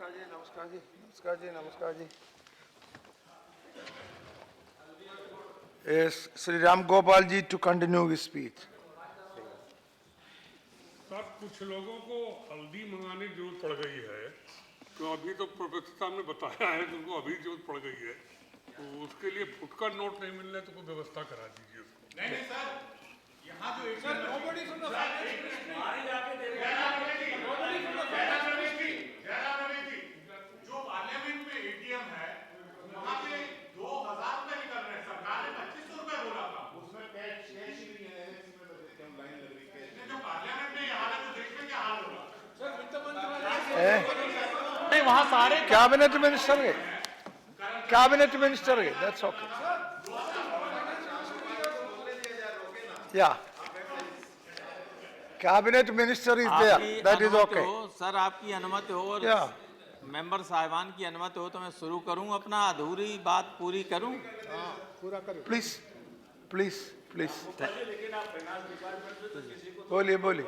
नमस्कार जी, नमस्कार जी, नमस्कार जी, नमस्कार जी। Yes, Sri Ram Gopal ji to continue his speech. Sir, कुछ लोगों को हल्दी मंगाने की जरूरत पड़ गई है, तो अभी तो प्रोफेसर साहब ने बताया है कि उनको अभी जरूरत पड़ गई है, तो उसके लिए फुटका नोट नहीं मिलने तो कोई व्यवस्था करा दीजिए उसको। नहीं सर, यहाँ जो सर नोबडी सुन रहा जो पार्लियामेंट में एटीएम है वहाँ पे 2000 रुपए निकल रहे हैं, सरकार ने 2500 रुपए बोला था, उसमें कैश ही नहीं है, इसमें लाइन लग रही है। जो पार्लियामेंट में हाल है तो देश में क्या हाल होगा सर? वित्त मंत्री नहीं, वहाँ सारे कैबिनेट मिनिस्टर गए, कैबिनेट मिनिस्टर गए, that's okay. Yeah. Cabinet minister is there, that is okay. Sir आपकी अनुमति हो और Yeah. मेंबर साहिबान की अनुमति हो तो मैं शुरू करूं, अपना अधूरी बात पूरी करूं। Please, please, please. बोलिए बोलिए।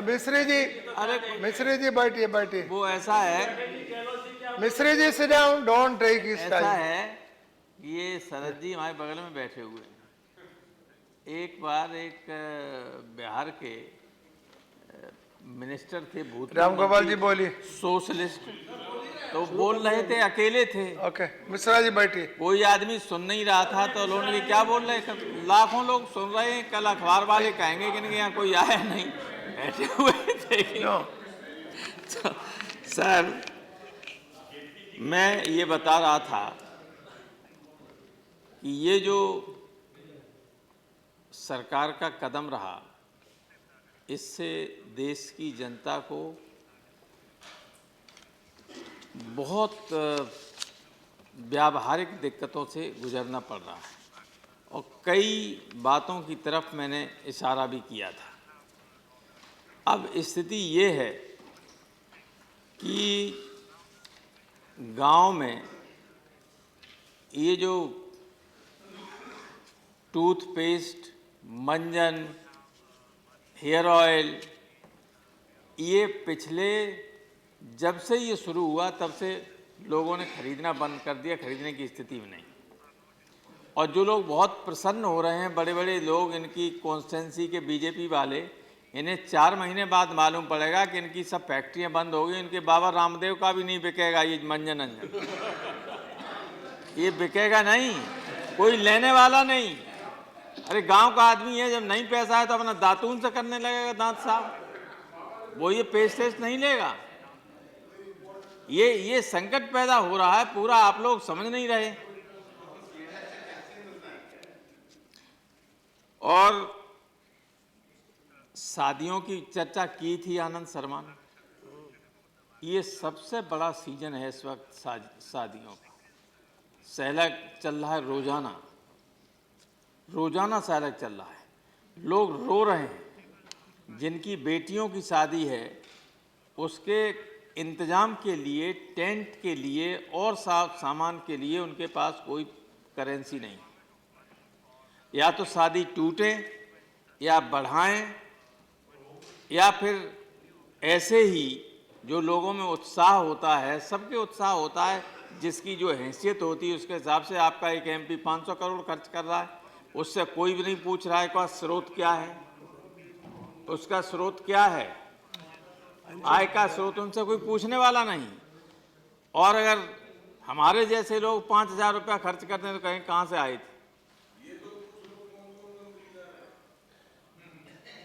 मिश्री जी, अरे मिश्री जी बैठिए बैठिए। वो ऐसा है, मिश्री जी sit down, don't take his ऐसा time. है कि ये शरद जी हमारे बगल में बैठे हुए हैं। एक बार एक बिहार के मिनिस्टर थे, भूतपूर्व राम गोपाल जी बोलिए। सोशलिस्ट, तो बोल रहे थे, अकेले थे, ओके, मिश्रा जी बैठिए। कोई आदमी सुन नहीं रहा था, तो लोगों ने क्या बोल रहे हैं, लाखों लोग सुन रहे हैं, कल अखबार वाले कहेंगे कि यहाँ कोई आया नहीं, बैठे हुए थे। तो, सर मैं ये बता रहा था कि ये जो सरकार का कदम रहा, इससे देश की जनता को बहुत व्यावहारिक दिक्कतों से गुजरना पड़ रहा है और कई बातों की तरफ मैंने इशारा भी किया था। अब स्थिति ये है कि गांव में ये जो टूथपेस्ट, मंजन, हेयर ऑयल, ये पिछले जब से ये शुरू हुआ तब से लोगों ने खरीदना बंद कर दिया, खरीदने की स्थिति में नहीं। और जो लोग बहुत प्रसन्न हो रहे हैं, बड़े बड़े लोग, इनकी कॉन्स्टिट्यूंसी के बीजेपी वाले, इन्हें 4 महीने बाद मालूम पड़ेगा कि इनकी सब फैक्ट्रियां बंद हो गई, इनके बाबा रामदेव का भी नहीं बिकेगा ये मंजन अंजन, ये बिकेगा नहीं, कोई लेने वाला नहीं। अरे गांव का आदमी है, जब नहीं पैसा है तो अपना दातून से करने लगेगा दांत साहब, वो ये पेस्ट टेस्ट नहीं लेगा। ये संकट पैदा हो रहा है पूरा, आप लोग समझ नहीं रहे। और शादियों की चर्चा की थी आनंद शर्मा ने, ये सबसे बड़ा सीजन है इस वक्त शादियों का। सहलग चल रहा है, रोजाना रोजाना सहलग चल रहा है, लोग रो रहे हैं। जिनकी बेटियों की शादी है उसके इंतजाम के लिए, टेंट के लिए और सामान के लिए उनके पास कोई करेंसी नहीं। या तो शादी टूटे या बढ़ाएं, या फिर ऐसे ही जो लोगों में उत्साह होता है, सबके उत्साह होता है, जिसकी जो हैसियत होती है उसके हिसाब से। आपका एक एमपी 500 करोड़ खर्च कर रहा है, उससे कोई भी नहीं पूछ रहा है कि स्रोत क्या है, उसका स्रोत क्या है, आय का स्रोत उनसे कोई पूछने वाला नहीं। और अगर हमारे जैसे लोग 5000 रुपया खर्च करते हैं तो कहीं कहाँ से आए थे।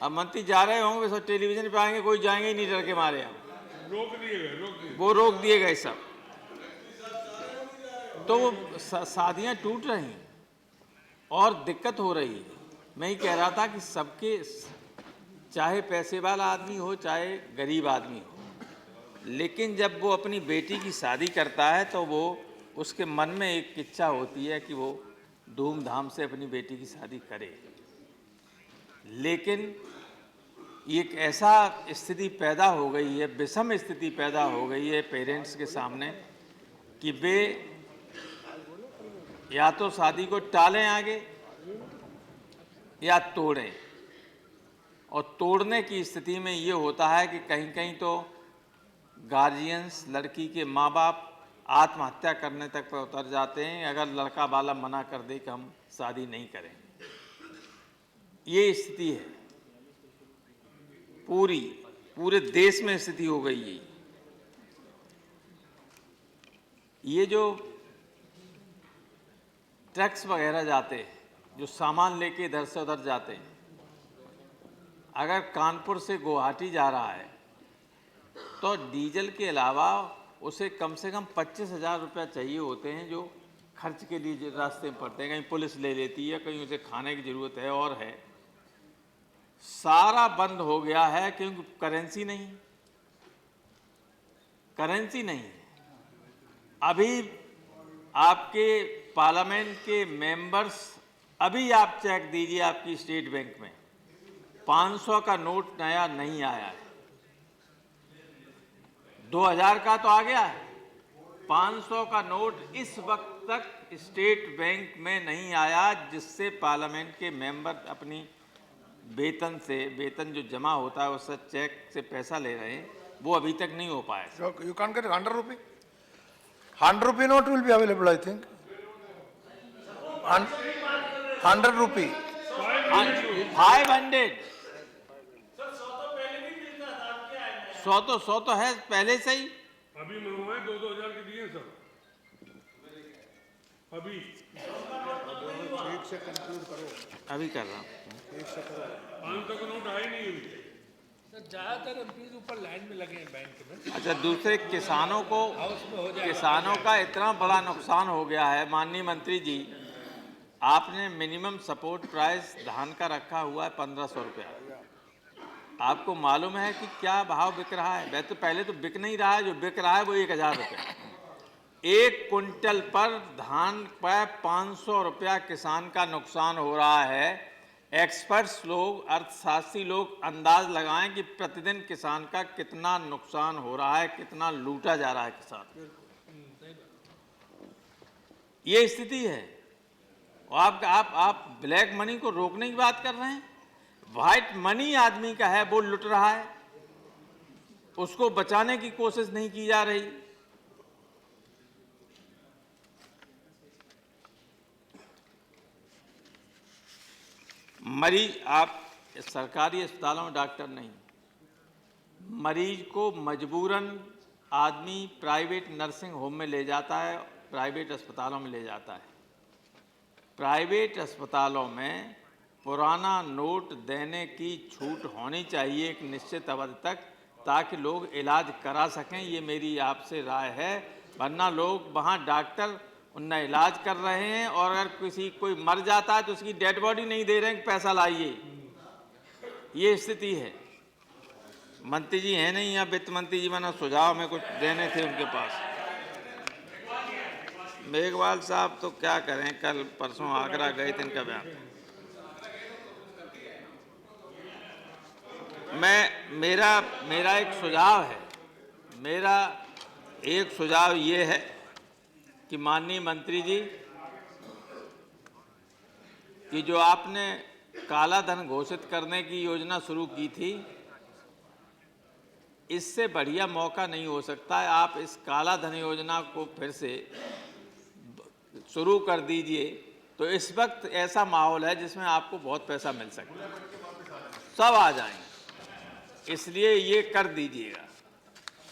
अब मंत्री जा रहे होंगे, सब टेलीविजन पे आएंगे, कोई जाएंगे ही नहीं डर के मारे। हम रोक दिए गए, वो रोक दिए गए सब, तो वो शादियाँ टूट रही हैं और दिक्कत हो रही है। मैं ही कह रहा था कि सबके, चाहे पैसे वाला आदमी हो चाहे गरीब आदमी हो, लेकिन जब वो अपनी बेटी की शादी करता है तो वो, उसके मन में एक इच्छा होती है कि वो धूमधाम से अपनी बेटी की शादी करे। लेकिन एक ऐसा स्थिति पैदा हो गई है, विषम स्थिति पैदा हो गई है पेरेंट्स के सामने कि वे या तो शादी को टालें आगे या तोड़ें। और तोड़ने की स्थिति में ये होता है कि कहीं कहीं तो गार्जियंस, लड़की के माँ बाप आत्महत्या करने तक पर उतर जाते हैं अगर लड़का वाला मना कर दे कि हम शादी नहीं करेंगे। ये स्थिति है, पूरे देश में स्थिति हो गई है। ये जो ट्रक्स वगैरह जाते हैं, जो सामान लेके इधर से उधर जाते हैं, अगर कानपुर से गुवाहाटी जा रहा है तो डीजल के अलावा उसे कम से कम 25,000 रुपया चाहिए होते हैं जो खर्च के लिए जो रास्ते में पड़ते हैं। कहीं पुलिस ले लेती है, कहीं उसे खाने की ज़रूरत है और है। सारा बंद हो गया है क्योंकि करेंसी नहीं है। अभी आपके पार्लियामेंट के मेंबर्स, अभी आप चेक दीजिए आपकी स्टेट बैंक में 500 का नोट नया नहीं आया है। 2000 का तो आ गया है, 500 का नोट इस वक्त तक स्टेट बैंक में नहीं आया, जिससे पार्लियामेंट के मेंबर अपनी वेतन जो जमा होता है उससे चेक से पैसा ले रहे हैं, वो अभी तक नहीं हो पाया। So you can't get 100 rupee? 100 rupee note will be available, I think. 100 rupee. 500 100 तो है पहले से ही। अभी मंगवाए 2,000 के दिए सर। अभी अभी कर रहा हूँ। 500 का नोट आए नहीं अभी। सर ज्यादातर एमपीज ऊपर लाइन में लगे हैं बैंक में। अच्छा, दूसरे किसानों का इतना बड़ा नुकसान हो गया है। माननीय मंत्री जी, आपने मिनिमम सपोर्ट प्राइस धान का रखा हुआ है 1500 रुपया। आपको मालूम है कि क्या भाव बिक रहा है? वैसे तो पहले तो बिक नहीं रहा है, जो बिक रहा है वो 1000 रुपया। 1 कुंटल पर धान पर 500 रुपया किसान का नुकसान हो रहा है। एक्सपर्ट्स लोग, अर्थशास्त्री लोग अंदाज लगाएं कि प्रतिदिन किसान का कितना नुकसान हो रहा है, कितना लूटा जा रहा है किसान। ये स्थिति है। और आप ब्लैक मनी को रोकने की बात कर रहे हैं। व्हाइट मनी आदमी का है, वो लुट रहा है, उसको बचाने की कोशिश नहीं की जा रही। मरीज, आप सरकारी अस्पतालों में डॉक्टर नहीं, मरीज को मजबूरन आदमी प्राइवेट नर्सिंग होम में ले जाता है, प्राइवेट अस्पतालों में ले जाता है। प्राइवेट अस्पतालों में पुराना नोट देने की छूट होनी चाहिए एक निश्चित अवधि तक, ताकि लोग इलाज करा सकें। ये मेरी आपसे राय है। वरना लोग वहाँ डॉक्टर उनका इलाज कर रहे हैं और अगर कोई मर जाता है तो उसकी डेड बॉडी नहीं दे रहे हैं कि पैसा लाइए। ये स्थिति है। मंत्री जी हैं नहीं, या वित्त मंत्री जी, मैंने सुझाव में कुछ देने थे उनके पास। मेघवाल साहब तो क्या करें, कल परसों आगरा गए थे, इनका बयान। मेरा एक सुझाव है, मेरा एक सुझाव ये है कि माननीय मंत्री जी, कि जो आपने काला धन घोषित करने की योजना शुरू की थी, इससे बढ़िया मौका नहीं हो सकता है। आप इस काला धन योजना को फिर से शुरू कर दीजिए, तो इस वक्त ऐसा माहौल है जिसमें आपको बहुत पैसा मिल सकता है, सब आ जाएंगे। इसलिए ये कर दीजिएगा।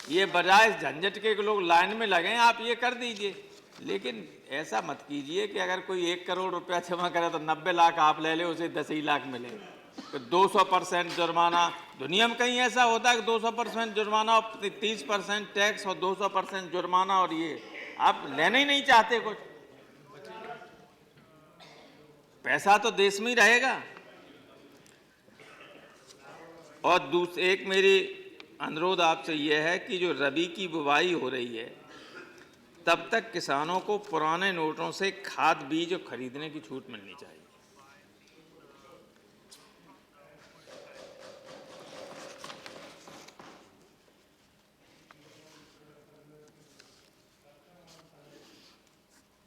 ये बजाय झंझट के लोग लाइन में लगे, आप ये कर दीजिए। लेकिन ऐसा मत कीजिए कि अगर कोई 1 करोड़ रुपया जमा करे तो 90 लाख आप ले ले, उसे 10 ही लाख मिले। तो 200% जुर्माना, दुनिया में कहीं ऐसा होता है कि 200% जुर्माना और 30% टैक्स और 200% जुर्माना, और ये आप लेना ही नहीं चाहते कुछ। पैसा तो देश में ही रहेगा। और एक मेरी अनुरोध आपसे यह है कि जो रबी की बुवाई हो रही है, तब तक किसानों को पुराने नोटों से खाद बीज खरीदने की छूट मिलनी चाहिए।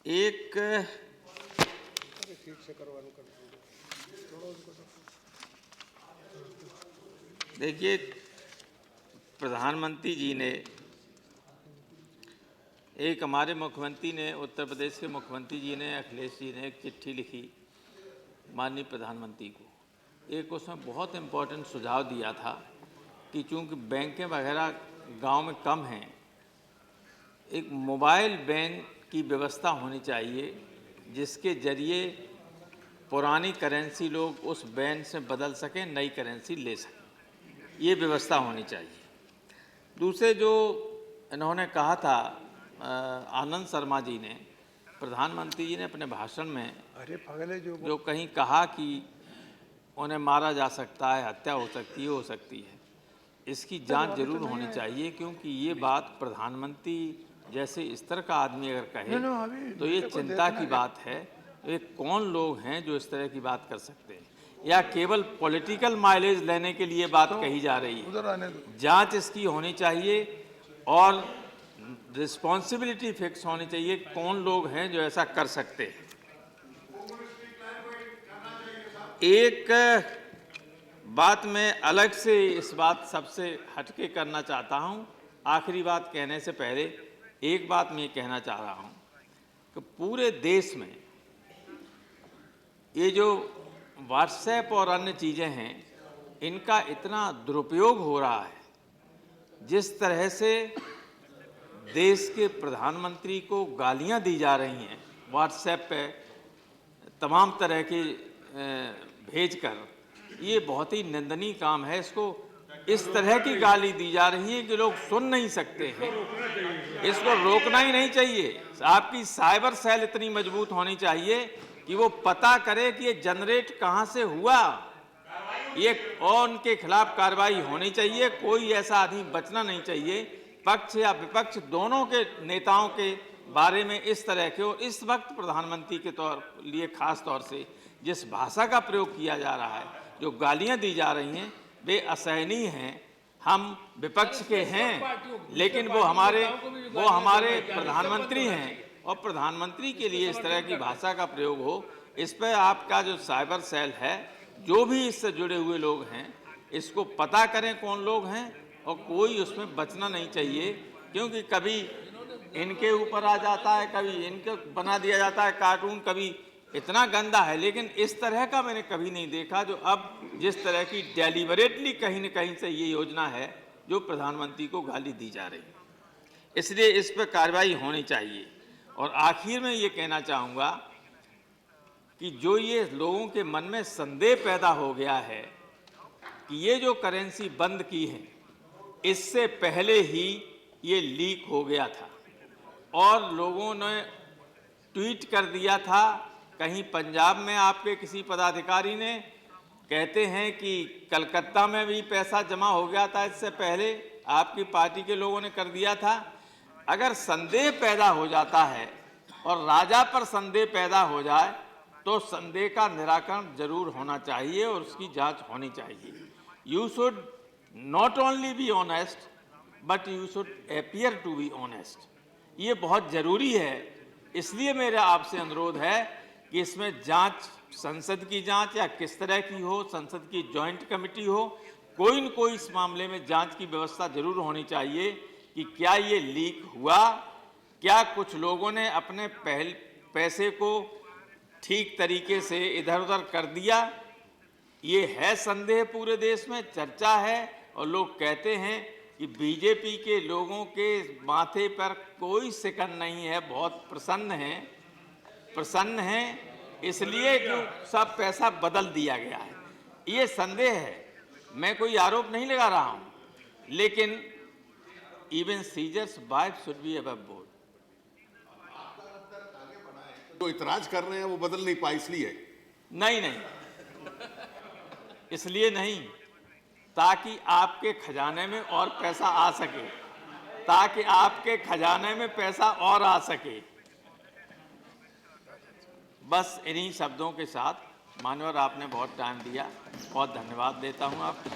एक देखिए, प्रधानमंत्री जी ने एक हमारे मुख्यमंत्री ने, उत्तर प्रदेश के मुख्यमंत्री जी ने, अखिलेश जी ने एक चिट्ठी लिखी माननीय प्रधानमंत्री को। एक उसमें बहुत इम्पोर्टेंट सुझाव दिया था कि चूंकि बैंकें वगैरह गांव में कम हैं, एक मोबाइल बैंक की व्यवस्था होनी चाहिए जिसके जरिए पुरानी करेंसी लोग उस बैंक से बदल सकें, नई करेंसी ले सकें। ये व्यवस्था होनी चाहिए। दूसरे जो इन्होंने कहा था आनंद शर्मा जी ने, प्रधानमंत्री जी ने अपने भाषण में अरे पगले जो कहीं कहा कि उन्हें मारा जा सकता है, हत्या हो सकती है, इसकी जांच जरूर होनी चाहिए, क्योंकि ये बात प्रधानमंत्री जैसे स्तर का आदमी अगर कहे तो ये चिंता की बात है। ये कौन लोग हैं जो इस तरह की बात कर सकते हैं, या केवल पॉलिटिकल माइलेज लेने के लिए बात कही जा रही है? जांच इसकी होनी चाहिए और रिस्पॉन्सिबिलिटी फिक्स होनी चाहिए, कौन लोग हैं जो ऐसा कर सकते हैं। एक बात मैं अलग से इस बात सबसे हटके करना चाहता हूं। आखिरी बात कहने से पहले एक बात मैं कहना चाह रहा हूं कि पूरे देश में ये जो व्हाट्सएप और अन्य चीज़ें हैं, इनका इतना दुरुपयोग हो रहा है। जिस तरह से देश के प्रधानमंत्री को गालियां दी जा रही हैं व्हाट्सएप पे तमाम तरह के भेजकर, ये बहुत ही निंदनीय काम है। इसको इस तरह की गाली दी जा रही है कि लोग सुन नहीं सकते हैं। इसको रोकना ही नहीं चाहिए। आपकी साइबर सेल इतनी मजबूत होनी चाहिए कि वो पता करे कि ये जनरेट कहाँ से हुआ, ये और उनके खिलाफ कार्रवाई होनी चाहिए। कोई ऐसा आदमी बचना नहीं चाहिए। पक्ष या विपक्ष दोनों के नेताओं के बारे में इस तरह के, और इस वक्त प्रधानमंत्री के लिए खास तौर से जिस भाषा का प्रयोग किया जा रहा है, जो गालियां दी जा रही हैं, वे असहनीय हैं। हम विपक्ष के हैं, लेकिन वो हमारे प्रधानमंत्री हैं, और प्रधानमंत्री के लिए इस तरह की भाषा का प्रयोग हो, इस पर आपका जो साइबर सेल है, जो भी इससे जुड़े हुए लोग हैं, इसको पता करें कौन लोग हैं, और कोई उसमें बचना नहीं चाहिए। क्योंकि कभी इनके ऊपर आ जाता है, कभी इनको बना दिया जाता है कार्टून, कभी इतना गंदा है। लेकिन इस तरह का मैंने कभी नहीं देखा जो अब जिस तरह की डेलिबरेटली कहीं न कहीं से ये योजना है जो प्रधानमंत्री को गाली दी जा रही है। इसलिए इस पर कार्रवाई होनी चाहिए। और आखिर में ये कहना चाहूँगा कि जो ये लोगों के मन में संदेह पैदा हो गया है कि ये जो करेंसी बंद की है, इससे पहले ही ये लीक हो गया था और लोगों ने ट्वीट कर दिया था। कहीं पंजाब में आपके किसी पदाधिकारी ने, कहते हैं कि कलकत्ता में भी पैसा जमा हो गया था, इससे पहले आपकी पार्टी के लोगों ने कर दिया था। अगर संदेह पैदा हो जाता है और राजा पर संदेह पैदा हो जाए तो संदेह का निराकरण जरूर होना चाहिए और उसकी जांच होनी चाहिए। You should not only be honest but you should appear to be honest. ये बहुत ज़रूरी है। इसलिए मेरा आपसे अनुरोध है कि इसमें जांच, संसद की जांच या किस तरह की हो, संसद की जॉइंट कमेटी हो, कोई न कोई इस मामले में जांच की व्यवस्था जरूर होनी चाहिए कि क्या ये लीक हुआ, क्या कुछ लोगों ने अपने पैसे को ठीक तरीके से इधर उधर कर दिया। ये है संदेह, पूरे देश में चर्चा है और लोग कहते हैं कि बीजेपी के लोगों के माथे पर कोई शिकन नहीं है, बहुत प्रसन्न हैं इसलिए कि सब पैसा बदल दिया गया है। ये संदेह है। मैं कोई आरोप नहीं लगा रहा हूं, लेकिन even seizures wife should be above board. जो इतराज कर रहे हैं वो बदल नहीं पाए इसलिए? नहीं, इसलिए नहीं, ताकि आपके खजाने में और पैसा आ सके, ताकि आपके खजाने में पैसा और आ सके। बस इन्हीं शब्दों के साथ मान्यवर आपने बहुत टाइम दिया, बहुत धन्यवाद देता हूं आपको।